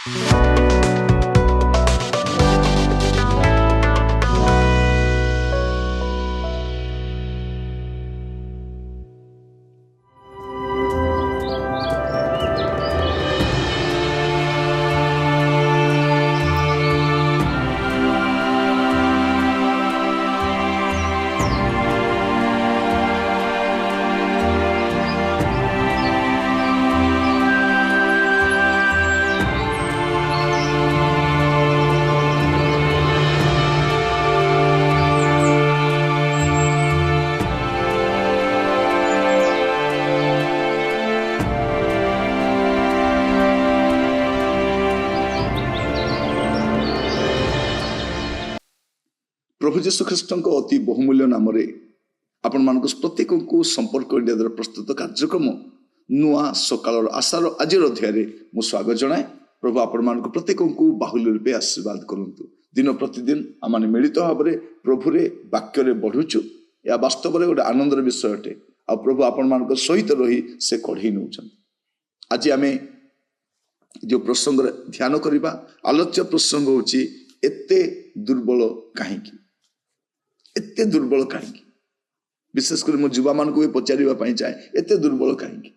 प्रभु जीशु ख्रीष्ट अति बहुमूल्य नाम आपण मान प्रत्येक को संपर्क द्वारा प्रस्तुत कार्यक्रम नुआ सकाल आशार आज अध्याय मुझे स्वागत जनाए। प्रभु आपण मान प्रत्येक को बाहुल्य रूपे आशीर्वाद करंतु। दिन प्रतिदिन आम मिलित भाव में प्रभुरे वाक्य बढ़ुचु या वास्तव में गोटे आनंदर विषय अटे। आ प्रभु आपण मान सहित रही से कढ़ई नौ। आज आम जो प्रसंग ध्यान करवा आलोच्य प्रसंग होची एते दुर्बल कहीं एते दुर्बल कहीं। विशेष कर मो युवा मान को पचारे चाहे एते दुर्बल कहीं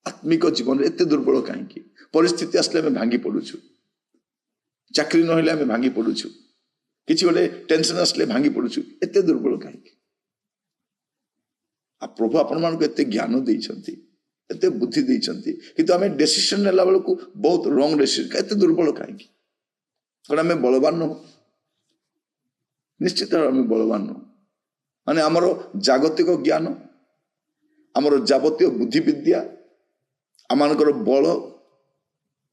आत्मिक जीवन एते दुर्बल कहीं। परिस्थिति आसले आम भांगी पड़ुछु, चाकरी ना आम भांगी पड़ुछु, किसी गोटे टेंशन आसले भांगी पड़ुछु, एते दुर्बल कहीं। प्रभु आपण मान को एते ज्ञान देइछंती, एते बुद्धि देइछंती, किंतु आम डिसीजन नेला बेल को बहुत रॉन्ग डिसीजन। एते दुर्बल कहीं कारण आम बलवान नु, निश्चित आम बलवान नु। माने आमर जागतिक ज्ञान, आमर जावतीय बुद्धि विद्या, आमानकर बल,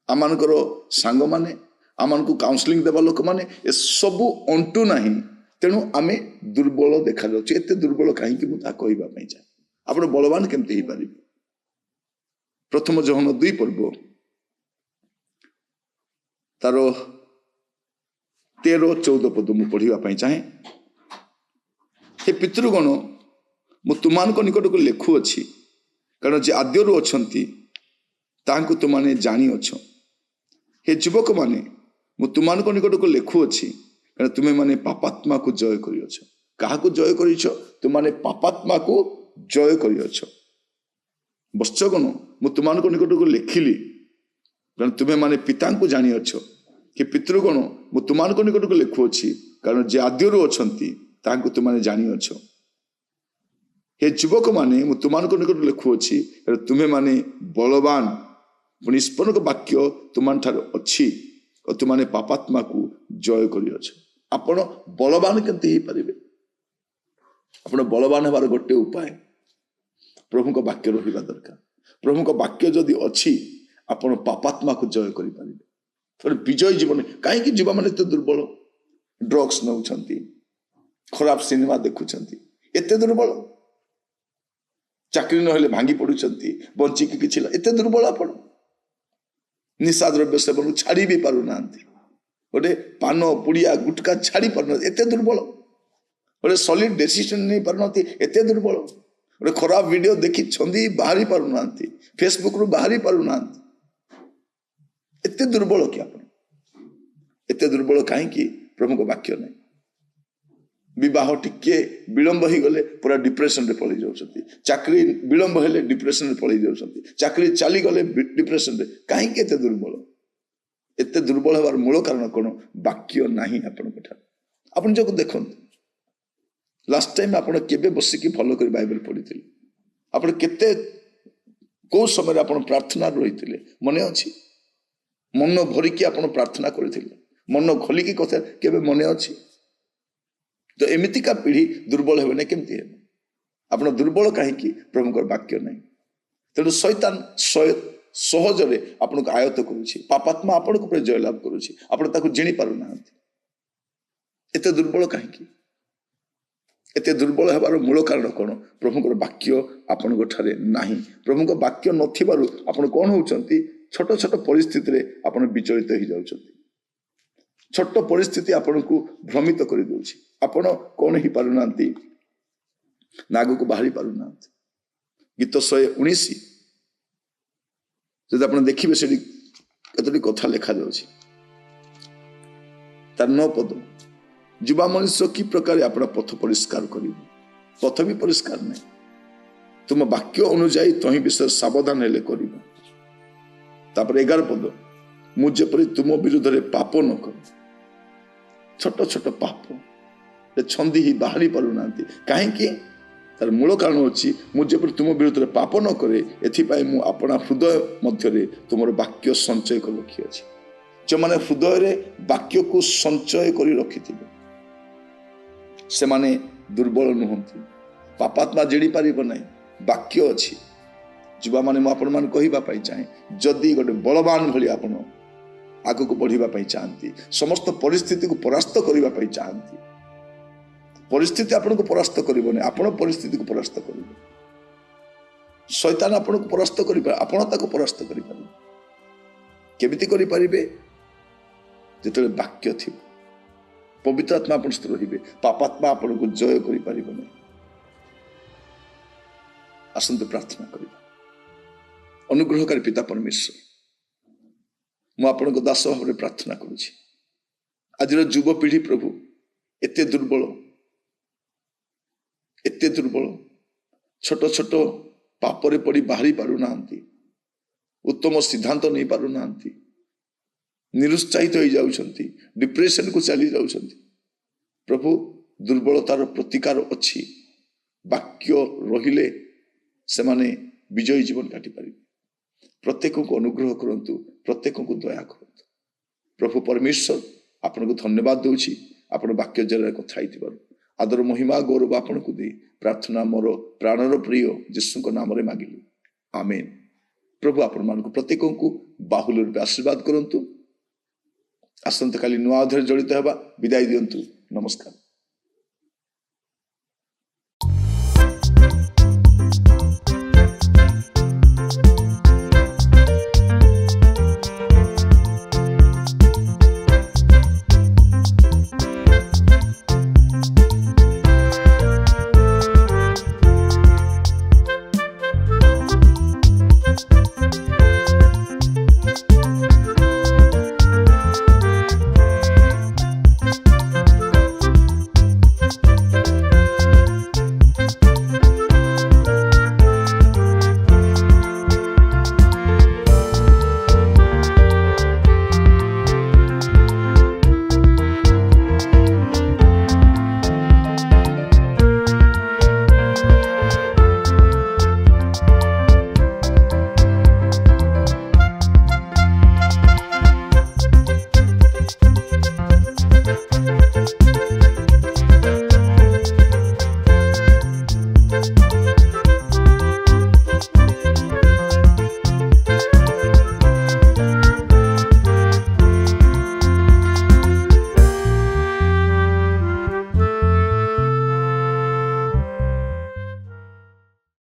आमानकर सांग माने, आमान को काउंसलिंग देवा लोक माने ए सबु अंटू नाही। तेणु आमे दुर्बल देखा जाउछि। एते दुर्बल काहे कि मुता कहबा पई चाहे आपण बलवान केमते ही पारिबे। प्रथम जोहन 2 पर्व तारो 13-14 पद मु पढ़िबा पई चाहे। हे पितृगण मु तुमान को निकट को लेखु अछि, कारण जे आद्यरु अछंती तांको तुमाने जानी अछ। हे युवक माने मु तुमान को निकट को लेखु अछि, कारण तुमे माने पापात्मा को जय करि अछ। काहा को जय करिछ? तुमाने पापात्मा को जय करि अछ। वत्सगण मु तुमान को निकट को लेखिली, कारण तुमे माने पिता को जानी अछ। कि पितृगण मु तुमान को निकट को लेखु अछि, कारण जे आद्यरु अछंती तांको तुमाने जानी अछ। हे युवक माने मु तुमान को निकट लेखु अछि, कारण तुमे माने बलवान पुनि स्पनक वाक्य तुमान ठार अछि और तुमाने पापात्मा को जय करि अछ। आपण बलवान केमते ही परिबे? आपण बलवान हेबार गोटे उपाय प्रभु को वाक्य रहिबा दरकार। प्रभु को वाक्य जदि अछि आपण पापात्मा को जय करि परिबे। थोड़े विजय जीवन कहीं जीवा माने तो दुर्बल, ड्रग्स नौछंती, खराब सिनेमा देखुछंती, एते दुर्बल, चाकरी नहेले भांगी पड़ुछंती, बंची कि किछि एते दुर्बल। आपण निशा द्रव्य सेवन छाड़ी भी पारु नांती, गोटे पान पुड़िया गुटका छाड़ी पारु नांती, एते दुर्बल। गोटे सॉलिड डिसीजन नहीं पारु नांती, एते दुर्बल। गोटे खराब वीडियो देखि छंदी बाहरी पारु नांती, फेसबुक रु बाहरी पारु नांती, एते दुर्बल कि आपण? एते दुर्बल काहे कि प्रभु को वाक्य नहीं। विवाह टिके विलंब ही गले पूरा डिप्रेशन रे पड़ी जाउछंती, चाकरी विलंब हेले डिप्रेशन रे पड़ी जाउछंती, चाकरी चली गले डिप्रेशन रे। काहे कि एते दुर्बल? एते दुर्बल हबार मूल कारण कोन? वाक्य नाही आपण कथा। आपण जको देखंतु, लास्ट टाइम आपण केबे बसी कि फॉलो करी बाइबल पढिथिले? आपण केते को समय आपण प्रार्थना रहिथिले मने अछि? मन भरिकी आपण प्रार्थना करथिले, मन खोलिकी कथा केबे मने अछि? तो एमितिका पीढ़ी दुर्बल हेबे केमती हेबे? आपण दुर्बल काहे कि प्रभु को वाक्य नहीं। तेणु शैतान सहजरे आपण को आयत्त करूछि, पापात्मा आपण को जय लाभ करूछि, आपण ताको जिनि पारु नाहंती। एते दुर्बल काहे कि? एते दुर्बल हेबार मूल कारण कोन? प्रभु को वाक्य आपण को ठारे नाही। प्रभु को वाक्य नथिबारु आपण कोन होउचंती? छोट छोट परिस्थिति रे आपण विचलित हो जाउछंती। छोट परिस्थिति आपण को भ्रमित कर दउछि। आपण कोन ही पारु नांती, नाग को बाहरी पारु नांती। गीत 119 जब आपण देखिबे से କେତୋଟି କଥା ଲେଖାଯାଉଛି ତାର 9 ପଦ। ଯୁବା ମଣିଷ କି ପ୍ରକାର ଆପଣ ପଥ ପରିଷ୍କାର କରିବେ? ପଥ ବି ପରିଷ୍କାର ନାହିଁ। ତୁମ ବାକ୍ୟ ଅନୁଯାୟୀ ତହିଁ ବିଷୟ ସାବଧାନ ହେଲେ କରିବ। ତାପରେ 11 ପଦ, ମୁଁ ଯେପରି ତୁମ ବିରୁଦ୍ଧରେ ପାପ ନ କରେ। ଛୋଟ ଛୋଟ ପାପ ଛନ୍ଦି ହିଁ ବାହାରି ପାରୁନାହାନ୍ତି। କାହିଁକି? ତାର ମୂଳ କାରଣ ଅଛି, ମୁଁ ଯେପରି ତୁମ ବିରୁଦ୍ଧରେ ପାପ ନ କରେ, ଏଥିପାଇଁ ମୁଁ ଆପଣା ହୃଦୟ ମଧ୍ୟରେ ତୁମର ବାକ୍ୟ ସଞ୍ଚୟ କରି ରଖିଅଛି। ଯେଉଁମାନେ ହୃଦୟରେ ବାକ୍ୟକୁ ସଞ୍ଚୟ କରି ରଖିଥିବେ ସେମାନେ ଦୁର୍ବଳ ନୁହନ୍ତି। ପାପାତ୍ମା ଜିଣି ପାରିବ ନାହିଁ। ବାକ୍ୟ ଅଛି। ଯୁବାମାନେ ମୁଁ ଆପଣମାନଙ୍କୁ କହିବା ପାଇଁ ଚାହେଁ, ଯଦି ଗୋଟେ ବଳବାନ ଭଳି ଆପଣ ଆଗକୁ ବଢିବା ପାଇଁ ଚାହାନ୍ତି, ସମସ୍ତ ପରିସ୍ଥିତିକୁ ପରାସ୍ତ କରିବା ପାଇଁ ଚାହାନ୍ତି, ପରିସ୍ଥିତି ଆପଣଙ୍କୁ ପରାସ୍ତ କରିବନି, ଆପଣ ପରିସ୍ଥିତିକୁ ପରାସ୍ତ କରିବେ। ଶୈତାନ ଆପଣଙ୍କୁ ପରାସ୍ତ କରିପାରେ, ଆପଣ ତାକୁ ପରାସ୍ତ କରିପାରିବେ। କେମିତି କରିପାରିବେ? ଯେତେବେଳେ ବାକ୍ୟ ଥିବ, ପବିତ୍ର ଆତ୍ମା ଆପଣ ସହିତ ରହିବେ, ପାପାତ୍ମା ଆପଣଙ୍କୁ ଜୟ କରିପାରିବ ନାହିଁ। ଆସନ୍ତୁ ପ୍ରାର୍ଥନା କରିବା। ଅନୁଗ୍ରହକାରୀ ପିତା ପରମେଶ୍ୱର, ମୁଁ ଆପଣଙ୍କ ଦାସ ଭାବରେ ପ୍ରାର୍ଥନା କରୁଛି। ଆଜିର ଯୁବପିଢ଼ି ପ୍ରଭୁ ଏତେ ଦୁର୍ବଳ, ଛୋଟ ଛୋଟ ପାପରେ ପଡ଼ି ବାହାରି ପାରୁନାହାନ୍ତି, ଉତ୍ତମ ସିଦ୍ଧାନ୍ତ ନେଇ ପାରୁନାହାନ୍ତି, ନିରୁତ୍ସାହିତ ହେଇଯାଉଛନ୍ତି, ଡିପ୍ରେସନକୁ ଚାଲି ଯାଉଛନ୍ତି। ପ୍ରଭୁ, ଦୁର୍ବଳତାର ପ୍ରତିକାର ଅଛି। ବାକ୍ୟ ରହିଲେ ସେମାନେ ବିଜୟୀ ଜୀବନ କାଟିପାରିବେ। ପ୍ରତ୍ୟେକଙ୍କୁ ଅନୁଗ୍ରହ କରନ୍ତୁ, ପ୍ରତ୍ୟେକଙ୍କୁ ଦୟା କରନ୍ତୁ। ପ୍ରଭୁ ପରମେଶ୍ୱର, ଆପଣଙ୍କୁ ଧନ୍ୟବାଦ ଦେଉଛି ଆପଣ ବାକ୍ୟ ଜରିଆରେ କଥା ହେଇଥିବାରୁ। ଆଦର ମହିମା ଗୌରବ ଆପଣଙ୍କୁ ଦେଇ ପ୍ରାର୍ଥନା ମୋର ପ୍ରାଣର ପ୍ରିୟ ଯୀଶୁଙ୍କ ନାମରେ ମାଗିଲି, ଆମେନ୍। ପ୍ରଭୁ ଆପଣମାନଙ୍କୁ ପ୍ରତ୍ୟେକଙ୍କୁ ବାହୁଲ୍ୟ ରୂପେ ଆଶୀର୍ବାଦ କରନ୍ତୁ। ଆସନ୍ତାକାଲି ନୂଆ ଅଧ୍ୟାୟରେ ଜଡ଼ିତ ହେବା। ବିଦାୟ ଦିଅନ୍ତୁ। ନମସ୍କାର।